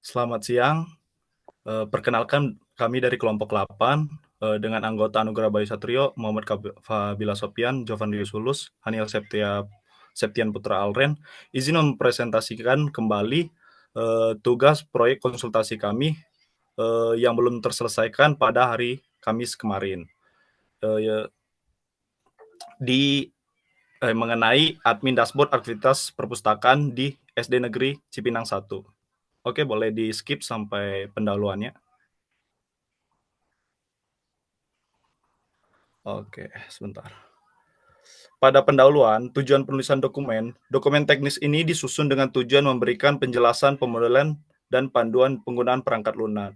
Selamat siang. Perkenalkan kami dari kelompok 8 dengan anggota Anugerah Bayu Satrio, Muhammad Fabila Sopian, Jovandrius Hulus, Haniel Septian Putra Alren. Izin mempresentasikan kembali tugas proyek konsultasi kami yang belum terselesaikan pada hari Kamis kemarin. Di mengenai admin dashboard aktivitas perpustakaan di SD Negeri Cipinang 1. Oke, boleh di skip sampai pendahuluannya. Oke, sebentar. Pada pendahuluan, tujuan penulisan dokumen teknis ini disusun dengan tujuan memberikan penjelasan pemodelan dan panduan penggunaan perangkat lunak.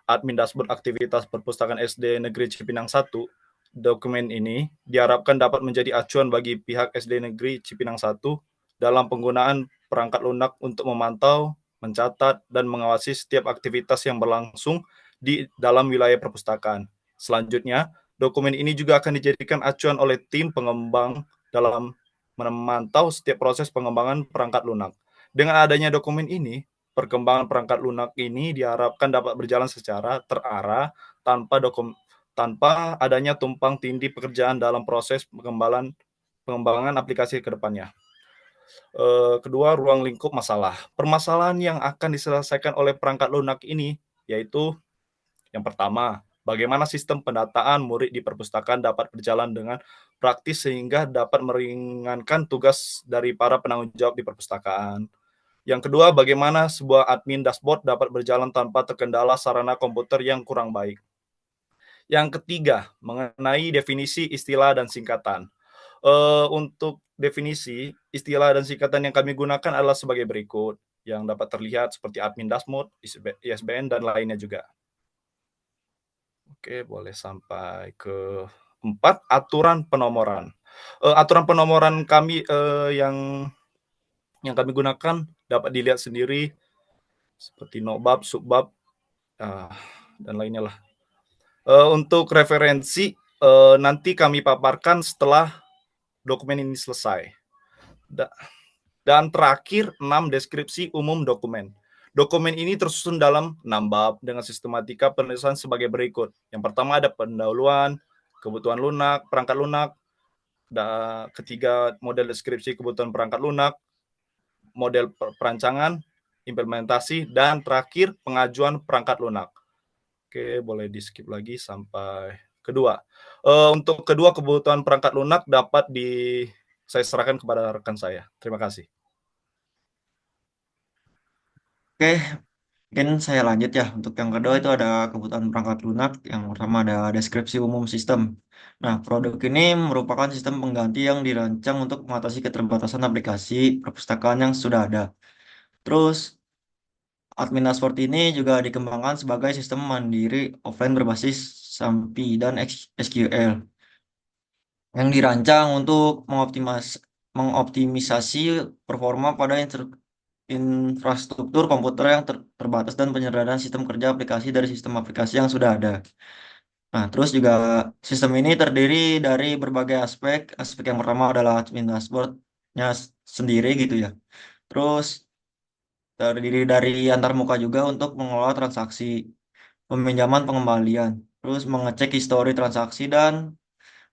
Admin dashboard aktivitas perpustakaan SD Negeri Cipinang 1, dokumen ini diharapkan dapat menjadi acuan bagi pihak SD Negeri Cipinang 1 dalam penggunaan perangkat lunak untuk memantau, mencatat, dan mengawasi setiap aktivitas yang berlangsung di dalam wilayah perpustakaan. Selanjutnya, dokumen ini juga akan dijadikan acuan oleh tim pengembang dalam memantau setiap proses pengembangan perangkat lunak. Dengan adanya dokumen ini, perkembangan perangkat lunak ini diharapkan dapat berjalan secara terarah tanpa adanya tumpang tindih pekerjaan dalam proses pengembangan aplikasi ke depannya. Kedua, ruang lingkup masalah. Permasalahan yang akan diselesaikan oleh perangkat lunak ini yaitu yang pertama, bagaimana sistem pendataan murid di perpustakaan dapat berjalan dengan praktis sehingga dapat meringankan tugas dari para penanggung jawab di perpustakaan. Yang kedua, bagaimana sebuah admin dashboard dapat berjalan tanpa terkendala sarana komputer yang kurang baik. Yang ketiga, mengenai definisi istilah dan singkatan. Untuk definisi, istilah dan singkatan yang kami gunakan adalah sebagai berikut, yang dapat terlihat seperti admin dashboard, ISBN, dan lainnya juga. Oke, boleh sampai ke 4, aturan penomoran. Aturan penomoran kami yang kami gunakan dapat dilihat sendiri seperti notbab, subbab, dan lainnya lah. Untuk referensi nanti kami paparkan setelah dokumen ini selesai. Dan terakhir, 6 deskripsi umum dokumen. Dokumen ini tersusun dalam 6 bab dengan sistematika penulisan sebagai berikut. Yang pertama ada pendahuluan, kebutuhan lunak, perangkat lunak. Ketiga, model deskripsi kebutuhan perangkat lunak, model perancangan, implementasi, dan terakhir pengajuan perangkat lunak. Oke, boleh di skip lagi sampai kedua. Untuk kedua kebutuhan perangkat lunak dapat saya serahkan kepada rekan saya. Terima kasih. Oke, mungkin saya lanjut ya. Untuk yang kedua itu ada kebutuhan perangkat lunak. Yang pertama ada deskripsi umum sistem. Nah, produk ini merupakan sistem pengganti yang dirancang untuk mengatasi keterbatasan aplikasi perpustakaan yang sudah ada. Terus, admin dashboard ini juga dikembangkan sebagai sistem mandiri offline berbasis SAMPI dan SQL yang dirancang untuk mengoptimisasi performa pada infrastruktur komputer yang terbatas dan penyederhanaan sistem kerja aplikasi dari sistem aplikasi yang sudah ada. Nah, terus juga sistem ini terdiri dari berbagai aspek. Aspek yang pertama adalah admin dashboardnya sendiri gitu ya. Terus terdiri dari antar muka juga untuk mengelola transaksi, peminjaman pengembalian, terus mengecek histori transaksi dan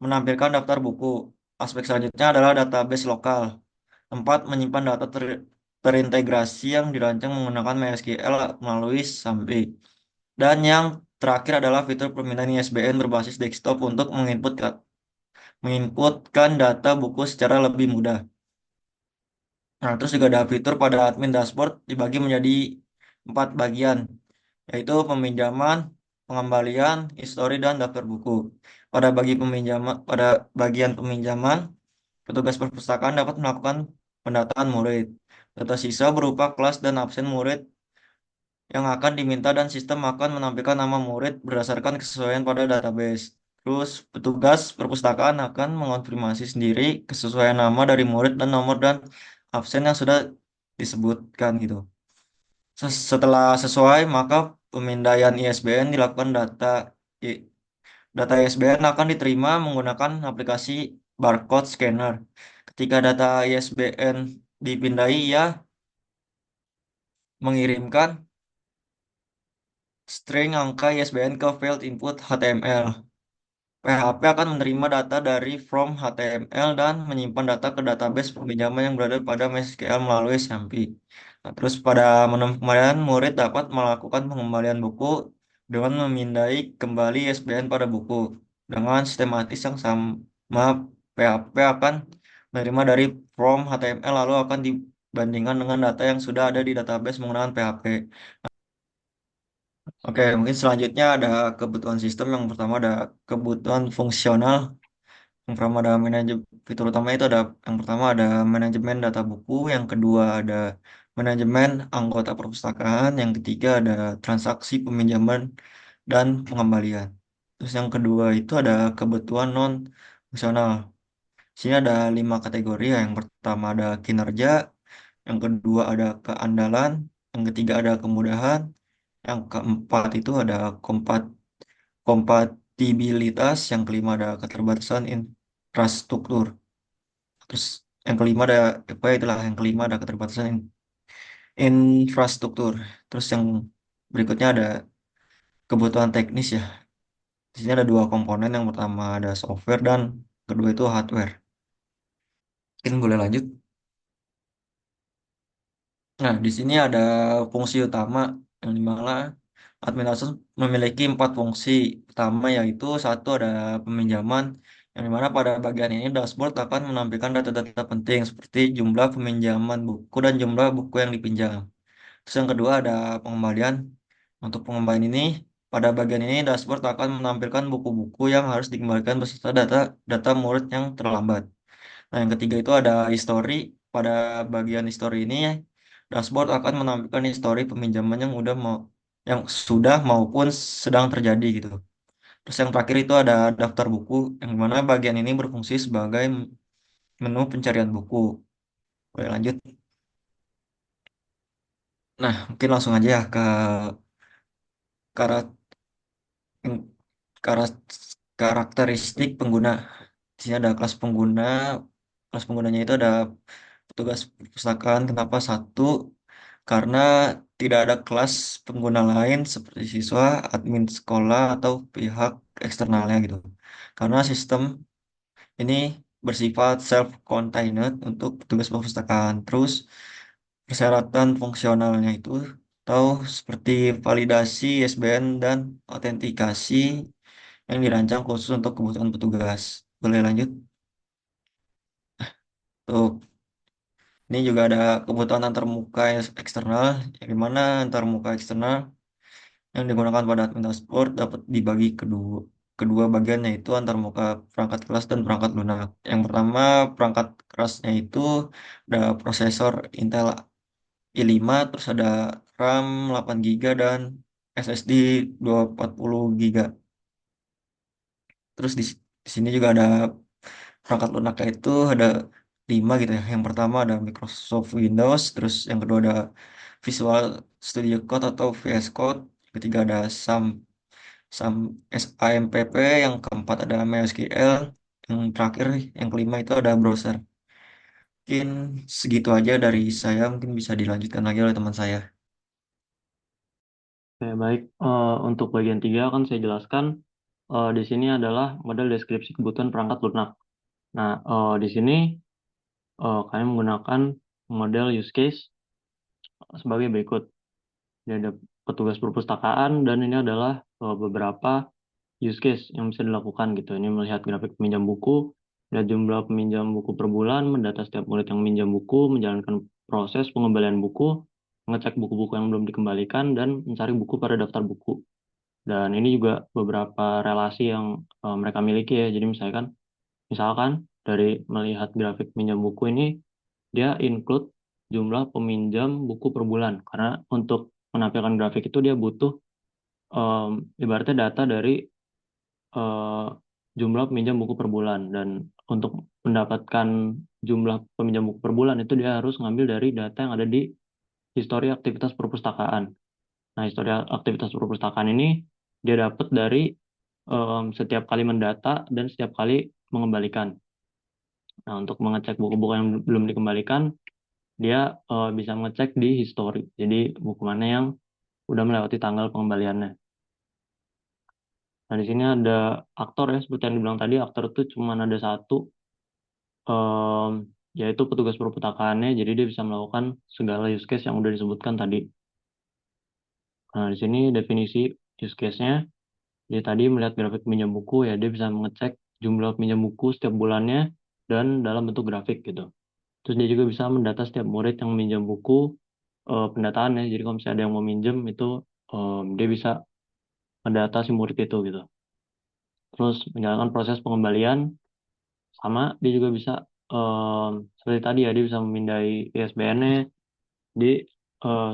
menampilkan daftar buku. Aspek selanjutnya adalah database lokal, tempat menyimpan data terintegrasi yang dirancang menggunakan MySQL melalui SAMPI. Dan yang terakhir adalah fitur permintaan ISBN berbasis desktop untuk menginputkan data buku secara lebih mudah. Nah, terus juga ada fitur pada admin dashboard dibagi menjadi 4 bagian, yaitu peminjaman, pengembalian, histori, dan daftar buku. Pada bagian peminjaman, petugas perpustakaan dapat melakukan pendataan murid. Data sisa berupa kelas dan absen murid yang akan diminta dan sistem akan menampilkan nama murid berdasarkan kesesuaian pada database. Terus petugas perpustakaan akan mengonfirmasi sendiri kesesuaian nama dari murid dan nomor dan absen yang sudah disebutkan gitu. Setelah sesuai, maka pemindaian ISBN dilakukan data ISBN akan diterima menggunakan aplikasi barcode scanner. Ketika data ISBN dipindai, ia mengirimkan string angka ISBN ke field input HTML. PHP akan menerima data dari from HTML dan menyimpan data ke database peminjaman yang berada pada MySQL melalui SAMP. Nah, terus pada pengembalian, murid dapat melakukan pengembalian buku dengan memindai kembali ISBN pada buku. Dengan sistematis yang sama, PHP akan menerima dari from HTML lalu akan dibandingkan dengan data yang sudah ada di database menggunakan PHP. Oke, mungkin selanjutnya ada kebutuhan sistem. Yang pertama ada kebutuhan fungsional. Yang pertama ada manajemen, fitur utama itu ada yang pertama ada manajemen data buku, yang kedua ada manajemen anggota perpustakaan, yang ketiga ada transaksi peminjaman dan pengembalian. Terus yang kedua itu ada kebutuhan non fungsional. Di sini ada 5 kategori ya. Yang pertama ada kinerja, yang kedua ada keandalan, yang ketiga ada kemudahan, yang keempat itu ada kompatibilitas, yang kelima ada keterbatasan infrastruktur. Terus yang kelima ada apa ya, itulah yang kelima ada keterbatasan infrastruktur. Terus yang berikutnya ada kebutuhan teknis ya. Di sini ada 2 komponen. Yang pertama ada software dan kedua itu hardware. Mungkin boleh lanjut. Nah, di sini ada fungsi utama yang dimana administrator memiliki 4 fungsi. Pertama yaitu satu ada peminjaman, yang dimana pada bagian ini dashboard akan menampilkan data-data penting seperti jumlah peminjaman buku dan jumlah buku yang dipinjam. Terus yang kedua ada pengembalian. Untuk pengembalian ini, pada bagian ini dashboard akan menampilkan buku-buku yang harus dikembalikan beserta data murid yang terlambat. Nah, yang ketiga itu ada history. Pada bagian history ini, dashboard akan menampilkan histori peminjaman yang sudah maupun sedang terjadi gitu. Terus yang terakhir itu ada daftar buku, yang mana bagian ini berfungsi sebagai menu pencarian buku. Boleh lanjut. Nah, mungkin langsung aja ya ke karak- karak- karakteristik pengguna. Di sini ada kelas pengguna. Kelas penggunanya itu ada petugas perpustakaan. Kenapa satu? Karena tidak ada kelas pengguna lain seperti siswa, admin sekolah, atau pihak eksternalnya gitu. Karena sistem ini bersifat self-contained untuk petugas perpustakaan. Terus persyaratan fungsionalnya itu tahu seperti validasi ISBN dan autentikasi yang dirancang khusus untuk kebutuhan petugas. Boleh lanjut? Tuh, ini juga ada kebutuhan antarmuka eksternal, yang dimana antarmuka eksternal yang digunakan pada admin dashboard dapat dibagi kedua kedua bagian, yaitu antarmuka perangkat keras dan perangkat lunak. Yang pertama perangkat kerasnya itu ada prosesor Intel i5, terus ada RAM 8 GB dan SSD 240 GB. Terus di sini juga ada perangkat lunaknya itu ada 5 gitu ya. Yang pertama ada Microsoft Windows, terus yang kedua ada Visual Studio Code atau VS Code, yang ketiga ada SAM SAMPP, yang keempat ada MySQL, yang terakhir yang kelima itu ada browser. Mungkin segitu aja dari saya, mungkin bisa dilanjutkan lagi oleh teman saya. Oke, baik. Untuk bagian 3 akan saya jelaskan. Di sini adalah model deskripsi kebutuhan perangkat lunak. Nah, di sini kami menggunakan model use case sebagai berikut. Jadi ada petugas perpustakaan dan ini adalah beberapa use case yang bisa dilakukan gitu. Ini melihat grafik peminjam buku, lihat jumlah peminjam buku per bulan, mendata setiap murid yang meminjam buku, menjalankan proses pengembalian buku, mengecek buku-buku yang belum dikembalikan, dan mencari buku pada daftar buku. Dan ini juga beberapa relasi yang mereka miliki ya. Jadi misalkan dari melihat grafik pinjam buku ini, dia include jumlah peminjam buku per bulan. Karena untuk menampilkan grafik itu dia butuh ibaratnya data dari eh, jumlah peminjam buku per bulan. Dan untuk mendapatkan jumlah peminjam buku per bulan itu dia harus ngambil dari data yang ada di histori aktivitas perpustakaan. Nah, histori aktivitas perpustakaan ini dia dapat dari setiap kali mendata dan setiap kali mengembalikan. Nah, untuk mengecek buku-buku yang belum dikembalikan, dia bisa mengecek di history. Jadi buku mana yang udah melewati tanggal pengembaliannya. Nah, di sini ada aktor ya, seperti yang dibilang tadi, aktor itu cuma ada satu, yaitu petugas perpustakaannya, jadi dia bisa melakukan segala use case yang udah disebutkan tadi. Nah, di sini definisi use case-nya, dia tadi melihat grafik pinjam buku ya, dia bisa mengecek jumlah pinjam buku setiap bulannya dan dalam bentuk grafik gitu. Terus dia juga bisa mendata setiap murid yang meminjam buku, pendataan ya. Jadi kalau misalnya ada yang mau minjem itu, dia bisa mendata si murid itu gitu. Terus menjalankan proses pengembalian, sama dia juga bisa seperti tadi ya, dia bisa memindai ISBN-nya di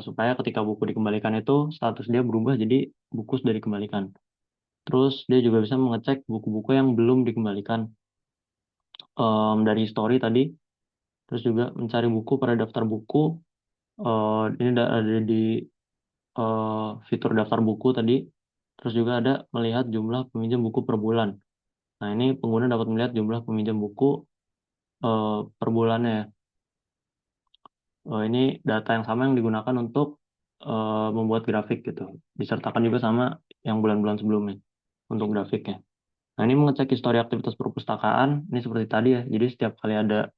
supaya ketika buku dikembalikan itu status dia berubah jadi buku sudah dikembalikan. Terus dia juga bisa mengecek buku-buku yang belum dikembalikan dari history tadi. Terus juga mencari buku pada daftar buku. Ini ada di fitur daftar buku tadi. Terus juga ada melihat jumlah peminjam buku per bulan. Nah, ini pengguna dapat melihat jumlah peminjam buku per bulannya ya. Ini data yang sama yang digunakan untuk membuat grafik gitu. Disertakan juga sama yang bulan-bulan sebelumnya untuk grafiknya. Nah, ini mengecek histori aktivitas perpustakaan. Ini seperti tadi ya. Jadi setiap kali ada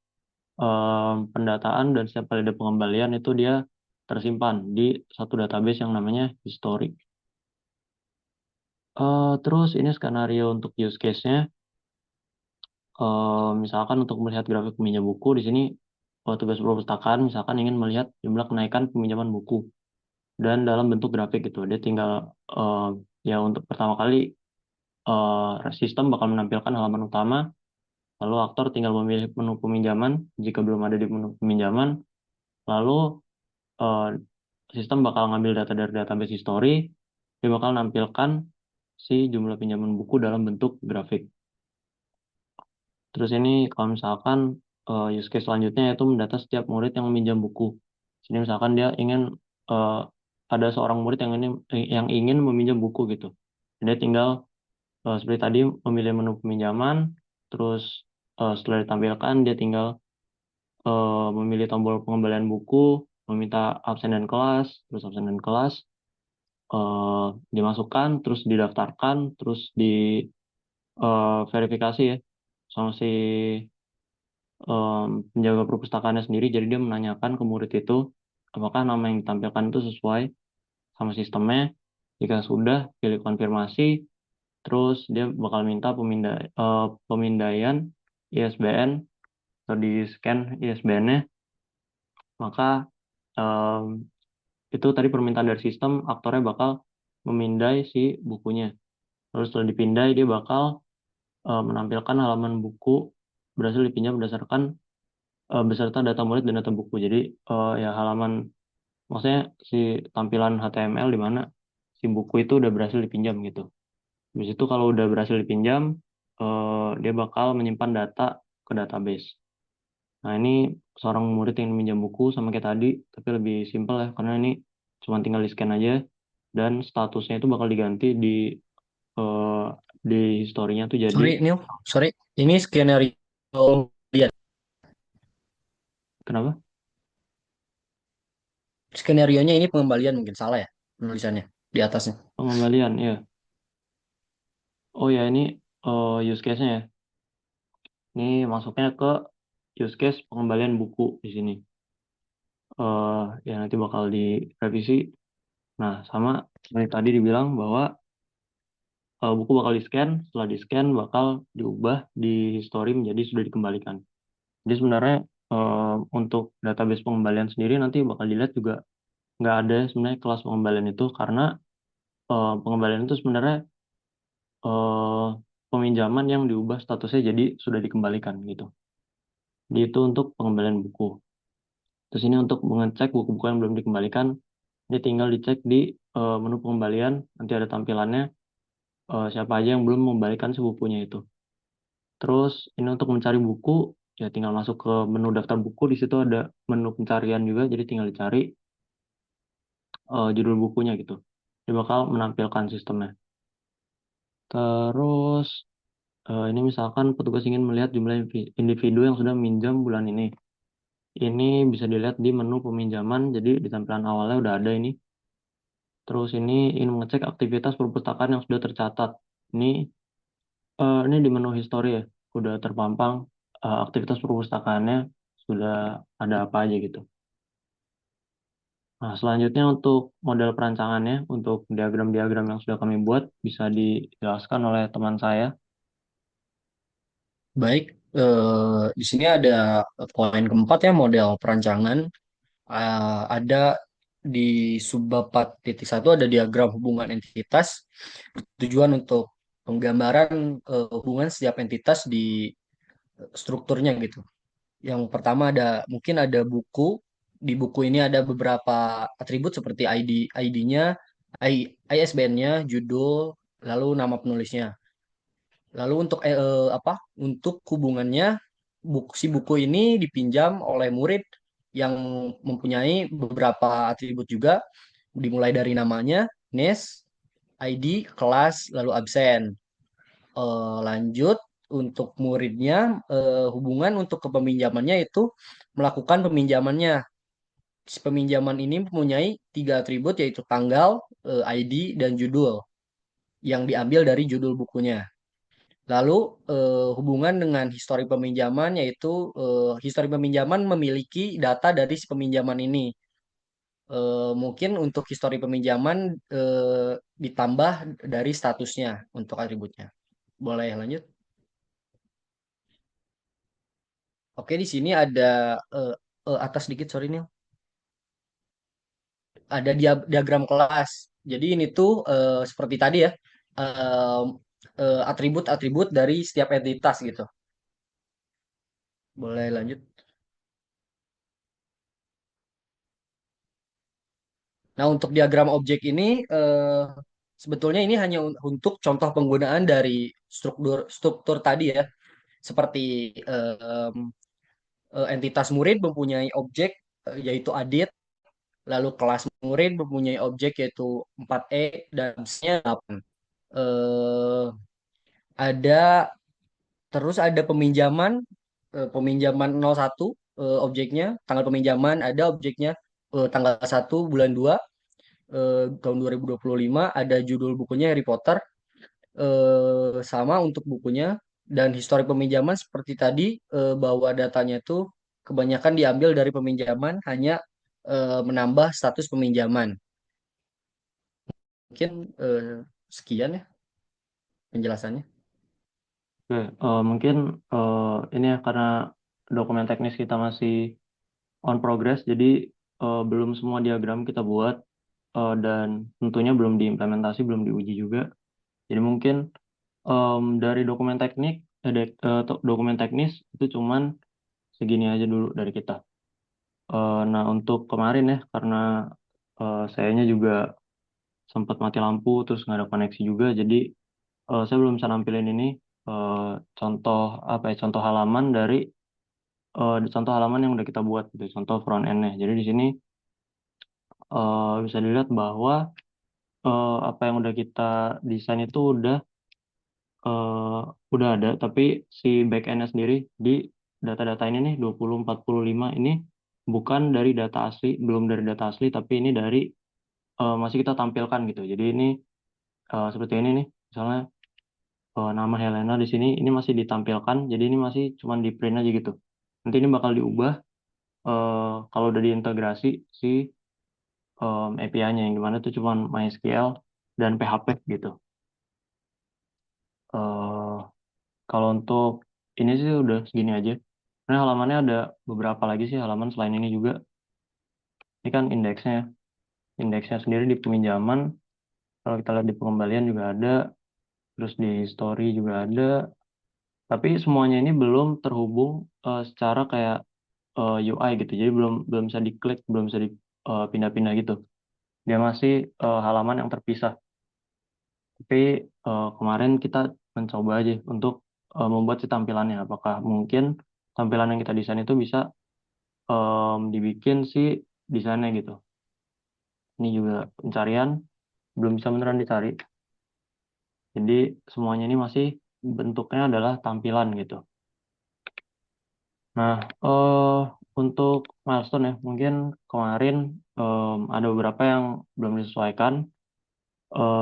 pendataan dan setiap kali ada pengembalian itu dia tersimpan di satu database yang namanya history. Terus ini skenario untuk use case-nya. Misalkan untuk melihat grafik peminjam buku di sini, tugas perpustakaan misalkan ingin melihat jumlah kenaikan peminjaman buku dan dalam bentuk grafik gitu. Dia tinggal ya untuk pertama kali sistem bakal menampilkan halaman utama, lalu aktor tinggal memilih menu peminjaman jika belum ada di menu peminjaman, lalu eh, sistem bakal ngambil data dari database history, dia bakal nampilkan si jumlah pinjaman buku dalam bentuk grafik. Terus ini kalau misalkan use case selanjutnya yaitu mendata setiap murid yang meminjam buku. Sini misalkan dia ingin eh, ada seorang murid yang ingin meminjam buku gitu. Dia tinggal seperti tadi memilih menu peminjaman, terus setelah ditampilkan dia tinggal memilih tombol pengembalian buku, meminta absen dan kelas, terus absen dan kelas dimasukkan, terus didaftarkan, terus di verifikasi ya sama si penjaga perpustakaannya sendiri. Jadi dia menanyakan ke murid itu apakah nama yang ditampilkan itu sesuai sama sistemnya. Jika sudah, pilih konfirmasi, terus dia bakal minta pemindaian ISBN atau di scan ISBN-nya. Maka em, itu tadi permintaan dari sistem, aktornya bakal memindai si bukunya. Terus setelah dipindai, dia bakal menampilkan halaman buku berhasil dipinjam berdasarkan beserta data murid dan data buku. Jadi ya halaman, maksudnya si tampilan HTML di mana si buku itu udah berhasil dipinjam gitu. Habis itu kalau udah berhasil dipinjam, dia bakal menyimpan data ke database. Nah, ini seorang murid yang minjam buku sama kayak tadi, tapi lebih simpel ya, karena ini cuma tinggal di-scan aja, dan statusnya itu bakal diganti eh, di historinya tuh jadi, Sorry, Neil. Sorry. Ini skenario lihat. kenapa? Skenario-nya ini pengembalian mungkin salah ya penulisannya di atasnya. Pengembalian, ya. Oh ya, ini use case-nya ya. Ini masuknya ke use case pengembalian buku di sini. Ya nanti bakal direvisi. Nah, sama seperti tadi dibilang bahwa buku bakal di-scan, setelah di-scan bakal diubah di history menjadi sudah dikembalikan. Jadi sebenarnya untuk database pengembalian sendiri nanti bakal dilihat juga nggak ada sebenarnya kelas pengembalian itu, karena pengembalian itu sebenarnya eh, peminjaman yang diubah statusnya jadi sudah dikembalikan gitu. Jadi itu untuk pengembalian buku. Terus ini untuk mengecek buku-buku yang belum dikembalikan, dia tinggal dicek di menu pengembalian, nanti ada tampilannya siapa aja yang belum membalikan si bukunya itu. Terus ini untuk mencari buku, ya tinggal masuk ke menu daftar buku, di situ ada menu pencarian juga, jadi tinggal dicari judul bukunya gitu. Dia bakal menampilkan sistemnya. Terus ini misalkan petugas ingin melihat jumlah individu yang sudah minjam bulan ini. Ini bisa dilihat di menu peminjaman, jadi di tampilan awalnya udah ada ini. Terus ini ingin mengecek aktivitas perpustakaan yang sudah tercatat. Ini di menu history ya, udah terpampang aktivitas perpustakaannya sudah ada apa aja gitu. Nah, selanjutnya untuk model perancangannya, untuk diagram-diagram yang sudah kami buat, bisa dijelaskan oleh teman saya. Baik, di sini ada poin keempat ya, model perancangan. Ada di subbab 4.1 ada diagram hubungan entitas, tujuan untuk penggambaran hubungan setiap entitas di strukturnya gitu. Yang pertama ada mungkin ada buku. Di buku ini ada beberapa atribut seperti ID-nya, ISBN-nya, judul, lalu nama penulisnya. Lalu untuk apa? Untuk hubungannya si buku ini dipinjam oleh murid yang mempunyai beberapa atribut juga, dimulai dari namanya, NES, ID, kelas, lalu absen. Lanjut untuk muridnya, hubungan untuk kepeminjamannya itu melakukan peminjamannya. Si peminjaman ini mempunyai tiga atribut yaitu tanggal, ID, dan judul yang diambil dari judul bukunya. Lalu hubungan dengan histori peminjaman yaitu histori peminjaman memiliki data dari si peminjaman ini. Mungkin untuk histori peminjaman ditambah dari statusnya untuk atributnya. Boleh lanjut? Oke, di sini ada atas dikit, sorry nih. Ada diagram kelas. Jadi ini tuh seperti tadi ya, eh, atribut-atribut dari setiap entitas gitu. Boleh lanjut? Nah, untuk diagram objek ini sebetulnya ini hanya untuk contoh penggunaan dari struktur struktur tadi ya, seperti entitas murid mempunyai objek yaitu adit, lalu kelas murid mempunyai objek yaitu 4E dan seterusnya 8. Eh, ada terus ada peminjaman peminjaman 01 objeknya, tanggal peminjaman ada objeknya tanggal 1 bulan 2 tahun 2025, ada judul bukunya Harry Potter, sama untuk bukunya, dan histori peminjaman seperti tadi, bahwa datanya itu kebanyakan diambil dari peminjaman, hanya menambah status peminjaman. Mungkin sekian ya penjelasannya. Oke, mungkin ini ya karena dokumen teknis kita masih on progress, jadi belum semua diagram kita buat dan tentunya belum diimplementasi, belum diuji juga. Jadi mungkin dari dokumen teknik, dokumen teknis itu cuman segini aja dulu dari kita. Nah untuk kemarin ya, karena sayanya juga sempat mati lampu, terus nggak ada koneksi juga, jadi saya belum bisa nampilin ini eh, contoh apa ya, contoh halaman yang udah kita buat gitu, contoh front end-nya. Jadi di sini bisa dilihat bahwa apa yang udah kita desain itu udah ada, tapi si back end-nya sendiri di data-data ini nih 2045 ini bukan dari data asli, belum dari data asli, tapi ini dari masih kita tampilkan gitu. Jadi ini seperti ini nih, misalnya nama Helena di sini ini masih ditampilkan, jadi ini masih cuman di print aja gitu. Nanti ini bakal diubah kalau udah diintegrasi si API-nya yang dimana itu cuman MySQL dan PHP gitu. Eh, Kalau untuk ini sih udah segini aja. Karena halamannya ada beberapa lagi sih halaman selain ini juga. Ini kan indeksnya, ya. Indeksnya sendiri di peminjaman. Kalau kita lihat di pengembalian juga ada, terus di story juga ada. Tapi semuanya ini belum terhubung secara kayak UI gitu. Jadi belum belum bisa diklik, belum bisa dipindah-pindah gitu. Dia masih halaman yang terpisah. Tapi kemarin kita mencoba aja untuk membuat si tampilannya. Apakah mungkin tampilan yang kita desain itu bisa dibikin si desainnya gitu. Ini juga pencarian belum bisa beneran dicari. Jadi semuanya ini masih bentuknya adalah tampilan gitu. Nah, untuk milestone ya, mungkin kemarin ada beberapa yang belum disesuaikan.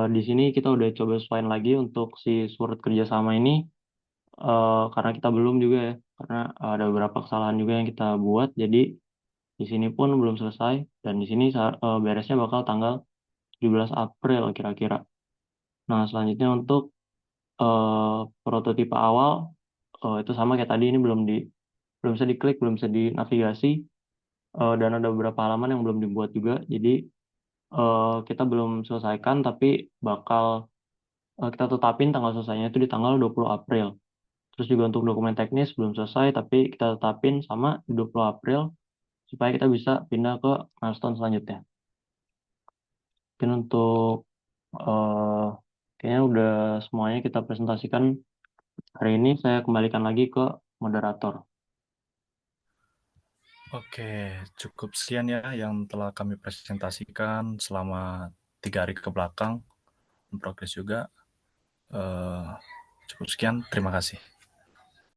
Di sini kita udah coba sesuaiin lagi untuk si surat kerjasama ini, karena kita belum juga ya, karena ada beberapa kesalahan juga yang kita buat, jadi di sini pun belum selesai, dan di sini beresnya bakal tanggal 17 April kira-kira. Nah, selanjutnya untuk prototipe awal, itu sama kayak tadi, ini belum bisa diklik, belum bisa dinavigasi, dan ada beberapa halaman yang belum dibuat juga, jadi kita belum selesaikan, tapi bakal kita tetapin tanggal selesainya itu di tanggal 20 April. Terus juga untuk dokumen teknis belum selesai, tapi kita tetapin sama di 20 April supaya kita bisa pindah ke milestone selanjutnya. Mungkin untuk eh, kayaknya udah semuanya kita presentasikan hari ini. Saya kembalikan lagi ke moderator. Oke, cukup sekian ya yang telah kami presentasikan selama 3 hari ke belakang. Progres juga. Cukup sekian, terima kasih.